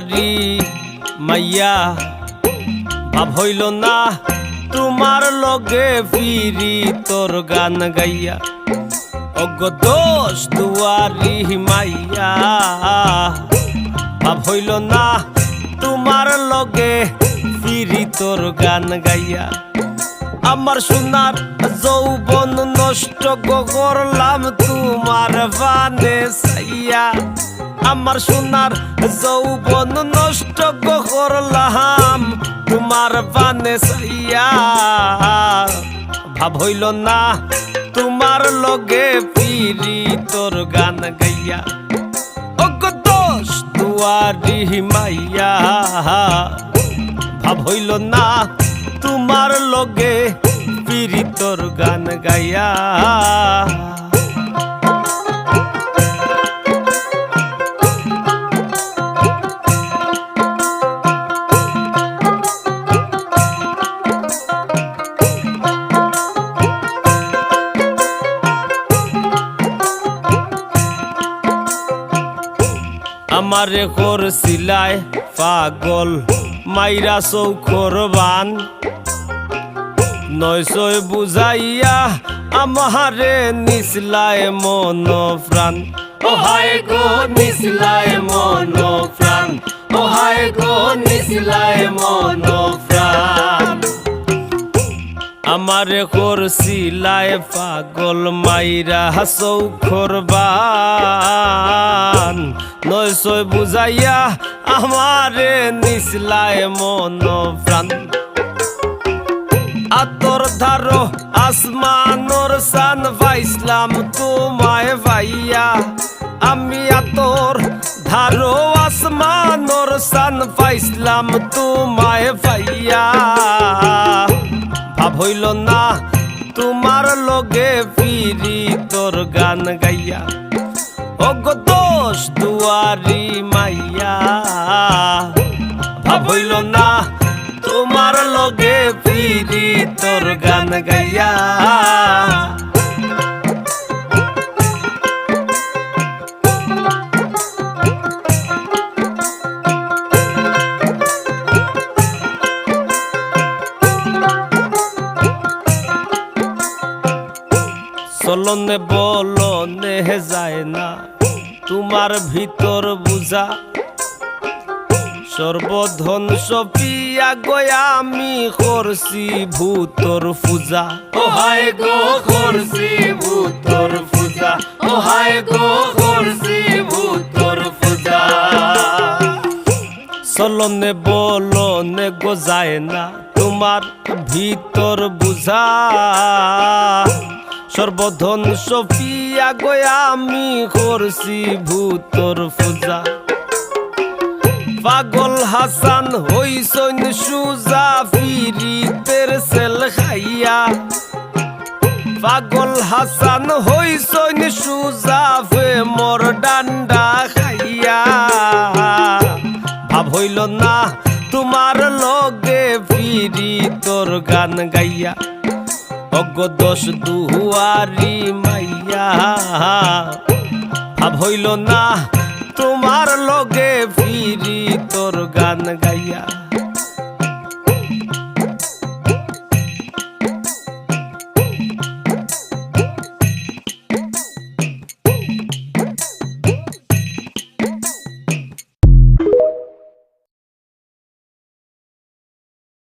দুয়ারি মাইয়া ভাব হইল না তোমার লগে ফিরি তোর গান গাইয়া অগ দোষ দুয়ারি মাইয়া ভাব হইল না তোমার লগে ফিরি তোর গান গাইয়া আমার সোনার যৌবন নষ্ট করলাম তোমার বানে সাইয়া আমার সোনার যৌবন নষ্ট করলাম তোমার বানে সাইয়া ভাব হইল না তোমার লগে ফিরি তোর গান গাইয়া অগ দোষ দুয়ারি মাইয়া ভাব হইল না তোমার লগে ফিরি তোর গান গাইয়া আমারে করছিলায় পাগল মাইরা চৌখর বান নয়সয় বুঝাইয়া আমারে নিসলায় মন প্রাণ ও হায় গো নিসলায় মন প্রাণ ও হায় গো নিসলায় মন প্রাণ আমারে করছিলায় পাগল মাইরা চৌখর বান নয়সয় বুঝাইয়া আমারে নিসলায় মন প্রাণ আতর ধারো আসমানোর সান পাইসলাম তোমায় ভাইয়া আমি আতর ধারো আসমানোর সান পাইসলাম তোমায় ভাইয়া ভাব হইল না তোমার লগে ফিরি তোর গান গাইয়া অগ দোষ দুয়ারি মাইয়া ভাব হইল না তোমার লগে ফিরি তোর গান গাইয়া চলনে বলনে যায় না তোমার ভিতর বুঝা সর্বধন সপিয়া গয়া আমি করছি ভূতর পূজা ও হায় গো করছি ভূতর পূজা ও হায় গো করছি ভূতর পূজা চলনে বলনে গো যায় না তোমার ভিতর বুঝা সর্বধন সপিয়া গয়া আমি করছি ভূতর পূজা পাগল হাসান হইসন সুজা ফিরিতের সেল খাইয়া পাগল হাসান হইসন সুজা ফে মোর ডান্ডা খাইয়া ভাব হইল না তোমার লগে ফিরি তোর গান গাইয়া অগ দোষ দুয়ারি মাইয়া ভাব হইল না তোমার লগে ফিরি তোর গান গাইয়া।